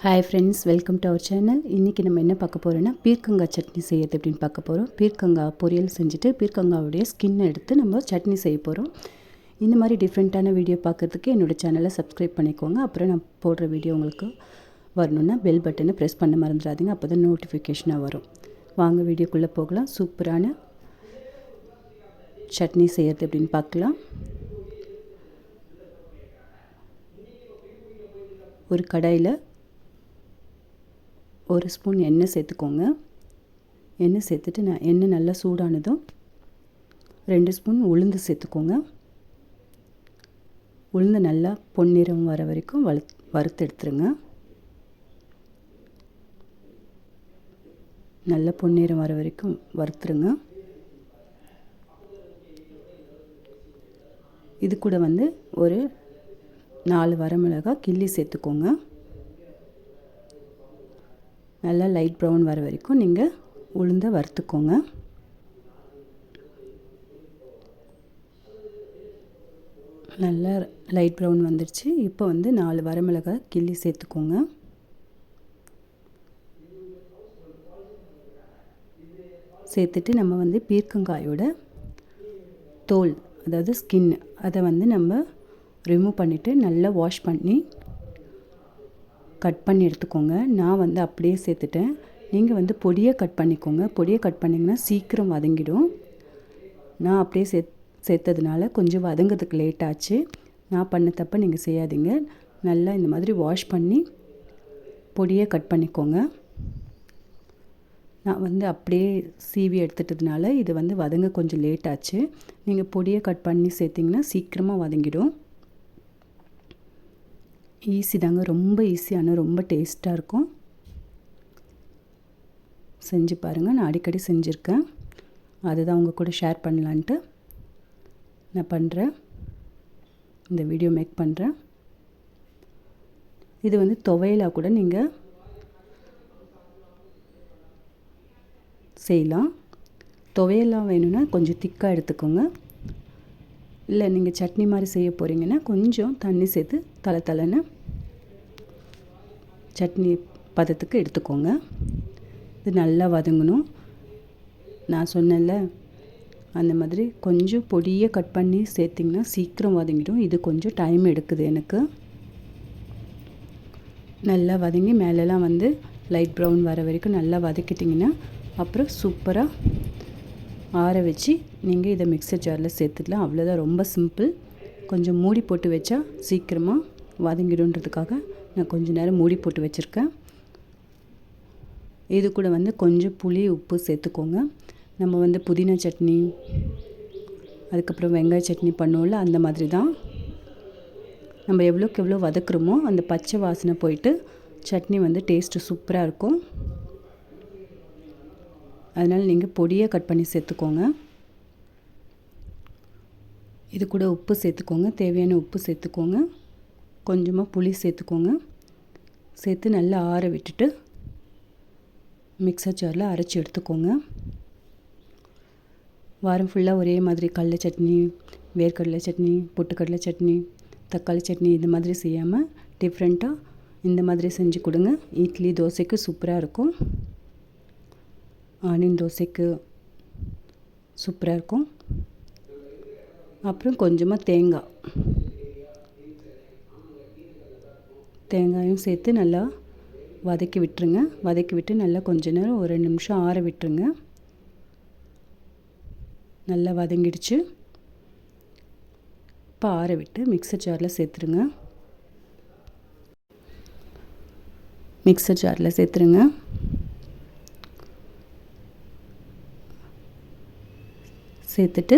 Hi friends, welcome to our channel. இன்றைக்கி நம்ம என்ன பார்க்க போகிறோன்னா பீர்க்கங்காய் சட்னி செய்யறது எப்படின்னு பார்க்க போகிறோம். பீர்க்கங்காய் பொரியல் செஞ்சுட்டு பீர்க்கங்காவுடைய ஸ்கின்னை எடுத்து நம்ம சட்னி செய்ய போகிறோம். இந்த மாதிரி டிஃப்ரெண்ட்டான வீடியோ பார்க்குறதுக்கு என்னோடய சேனலை சப்ஸ்கிரைப் பண்ணிக்கோங்க. அப்புறம் நான் போடுற வீடியோ உங்களுக்கு வரணுன்னா பெல் பட்டனை ப்ரெஸ் பண்ண மறந்துடாதீங்க. அப்போ தான் நோட்டிஃபிகேஷனாக வரும். வாங்க வீடியோக்குள்ளே போகலாம். சூப்பரான சட்னி செய்யறது எப்படின்னு பார்க்கலாம். ஒரு கடாயில் ஒரு ஸ்பூன் எண்ணெய் சேர்த்துக்கோங்க. எண்ணெய் சேர்த்துட்டு எண்ணெய் நல்லா சூடானதும் 2 ஸ்பூன் உளுந்து சேர்த்துக்கோங்க. உளுந்து நல்லா பொன்னிறம் வர வரைக்கும் வறுத்து எடுத்துருங்க. நல்லா பொன்னிறம் வர வரைக்கும் வறுத்துருங்க. இது கூட ஒரு 4 வரமிளகாய் கிள்ளி சேர்த்துக்கோங்க. நல்லா லைட் ப்ரௌன் வர வரைக்கும் நீங்கள் உளுந்தை வறுத்துக்கோங்க. நல்லா லைட் ப்ரௌன் வந்துடுச்சு. இப்போ 4 வரமிளகாய் கிள்ளி சேர்த்துக்கோங்க. சேர்த்துட்டு நம்ம பீர்க்கங்காயோட தோல், அதாவது ஸ்கின், அதை நம்ம ரிமூவ் பண்ணிவிட்டு நல்லா வாஷ் பண்ணி கட் பண்ணி எடுத்துக்கோங்க. நான் அப்படியே சேர்த்துட்டேன். நீங்கள் பொடியை கட் பண்ணிக்கோங்க. பொடியை கட் பண்ணிங்கன்னா சீக்கிரம் வதங்கிடும். நான் அப்படியே சேர்த்ததுனால கொஞ்சம் வதங்கிறதுக்கு லேட் ஆச்சு. நான் பண்ண தப்ப நீங்கள் செய்யாதீங்க. நல்லா இந்த மாதிரி வாஷ் பண்ணி பொடியை கட் பண்ணிக்கோங்க. நான் அப்படியே சீவி எடுத்துட்டதுனால இது வதங்க கொஞ்சம் லேட் ஆச்சு. நீங்கள் பொடியை கட் பண்ணி சேர்த்திங்கன்னா சீக்கிரமாக வதங்கிடும். ஈஸி தாங்க, ரொம்ப ஈஸியான, ரொம்ப டேஸ்ட்டாக இருக்கும். செஞ்சு பாருங்கள். நான் அடிக்கடி செஞ்சுருக்கேன். அதுதான் உங்கள் கூட ஷேர் பண்ணலான்ட்டு நான் பண்ணுறேன். இந்த வீடியோ மேக் பண்ணுறேன். இது துவையலாக கூட நீங்கள் செய்யலாம். துவையெல்லாம் வேணும்னா கொஞ்சம் திக்காக எடுத்துக்கோங்க. இல்லை நீங்கள் சட்னி மாதிரி செய்ய போகிறீங்கன்னா கொஞ்சம் தண்ணி சேர்த்து தலைன்னு சட்னி பதத்துக்கு எடுத்துக்கோங்க. இது நல்லா வதங்கணும். நான் சொன்னேன்ல, அந்த மாதிரி கொஞ்சம் பொடியை கட் பண்ணி சேர்த்திங்கன்னா சீக்கிரம் வதங்கிடும். இது கொஞ்சம் டைம் எடுக்குது எனக்கு. நல்லா வதங்கி மேலெலாம் லைட் ப்ரௌன் வர வரைக்கும் நல்லா வதக்கிட்டிங்கன்னா அப்புறம் சூப்பராக ஆற வச்சு நீங்கள் இதை மிக்சர் ஜாரில் சேர்த்துக்கலாம். அவ்வளோதான், ரொம்ப சிம்பிள். கொஞ்சம் மூடி போட்டு வச்சா சீக்கிரமாக வதங்கிடுன்றதுக்காக நான் கொஞ்சம் நேரம் மூடி போட்டு வச்சுருக்கேன். இது கூட கொஞ்சம் புளி, உப்பு சேர்த்துக்கோங்க. நம்ம புதினா சட்னி, அதுக்கப்புறம் வெங்காய சட்னி பண்ணுவோம்ல, அந்த மாதிரி தான். நம்ம எவ்வளோக்கு எவ்வளோ வதக்குறோமோ அந்த பச்சை வாசனை போயிட்டு சட்னி டேஸ்ட்டு சூப்பராக இருக்கும். அதனால் நீங்கள் பொடியை கட் பண்ணி சேர்த்துக்கோங்க. இது கூட உப்பு சேர்த்துக்கோங்க. தேவையான உப்பு சேர்த்துக்கோங்க. கொஞ்சமாக புளி சேர்த்துக்கோங்க. சேர்த்து நல்லா ஆற விட்டுட்டு மிக்சர் ஜாரில் அரைச்சி எடுத்துக்கோங்க. வாரம் ஃபுல்லாக ஒரே மாதிரி கடலை சட்னி, வேர்க்கடலை சட்னி, பொட்டுக்கடலை சட்னி, தக்காளி சட்னி இந்த மாதிரி செய்யாமல் டிஃப்ரெண்ட்டாக இந்த மாதிரி செஞ்சு கொடுங்க. இட்லி, தோசைக்கு சூப்பராக இருக்கும். ஆனியன் தோசைக்கு சூப்பராக இருக்கும். அப்புறம் கொஞ்சமாக தேங்காயும் சேர்த்து நல்லா வதக்கி விட்டுருங்க. வதக்கி விட்டு நல்லா கொஞ்ச நேரம் ஒரு 2 நிமிஷம் ஆற விட்டுருங்க. நல்லா வதங்கிடுச்சு. இப்போ ஆற விட்டு மிக்சர் ஜாரில் சேர்த்துருங்க. சேர்த்துட்டு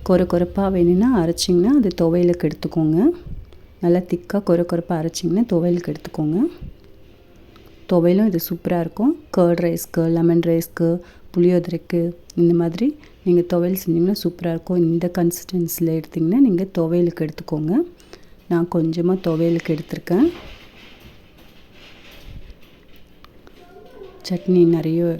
கொரப்பாக வேணும்னா அரைச்சிங்கன்னா அது துவையலுக்கு எடுத்துக்கோங்க. நல்லா திக்காக கொரப்பாக அரைச்சிங்கன்னா துவையலுக்கு எடுத்துக்கோங்க. துவையலும் இது சூப்பராக இருக்கும். கர்ட் ரைஸ்க்கு, லெமன் ரைஸ்க்கு, புளியோதரைக்கு இந்த மாதிரி நீங்கள் துவையல் செஞ்சிங்கன்னா சூப்பராக இருக்கும். இந்த கன்சிஸ்டன்சியில் எடுத்திங்கன்னா நீங்கள் துவையலுக்கு எடுத்துக்கோங்க. நான் கொஞ்சமாக துவையலுக்கு எடுத்திருக்கேன். சட்னி நிறைய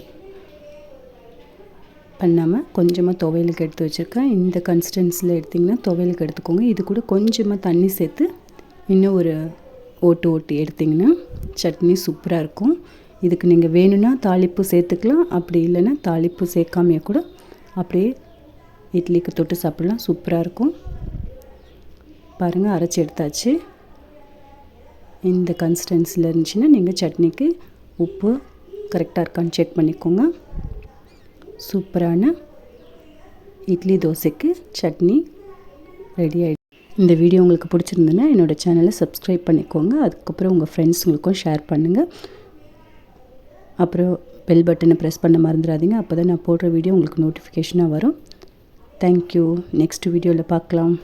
பண்ணாமல் கொஞ்சமாக துவையலுக்கு எடுத்து வச்சுருக்கேன். இந்த கன்சிஸ்டன்சியில் எடுத்திங்கன்னா துவையலுக்கு எடுத்துக்கோங்க. இது கூட கொஞ்சமாக தண்ணி சேர்த்து இன்னும் ஒரு ஓட்டி எடுத்திங்கன்னா சட்னி சூப்பராக இருக்கும். இதுக்கு நீங்கள் வேணும்னா தாளிப்பு சேர்த்துக்கலாம், அப்படி இல்லைன்னா தாளிப்பு சேர்க்காமையே கூட அப்படியே இட்லிக்கு தொட்டு சாப்பிட்லாம், சூப்பராக இருக்கும். பாருங்கள், அரைச்சி எடுத்தாச்சு. இந்த கன்சிஸ்டன்சியில் இருந்துச்சுன்னா நீங்கள் சட்னிக்கு உப்பு கரெக்டாக இருக்கான்னு செக் பண்ணிக்கோங்க. சூப்பரான இட்லி தோசைக்கு சட்னி ரெடி ஆகிடுச்சு. இந்த வீடியோ உங்களுக்கு பிடிச்சிருந்துன்னா என்னோடய சேனலை சப்ஸ்கிரைப் பண்ணிக்கோங்க. அதுக்கப்புறம் உங்கள் ஃப்ரெண்ட்ஸுங்களுக்கும் ஷேர் பண்ணுங்கள். அப்புறம் பெல் பட்டனை ப்ரெஸ் பண்ண மறந்துடாதீங்க. அப்போ தான் நான் போடுற வீடியோ உங்களுக்கு நோட்டிஃபிகேஷனாக வரும். தேங்க்யூ. நெக்ஸ்ட் வீடியோவில் பார்க்கலாம்.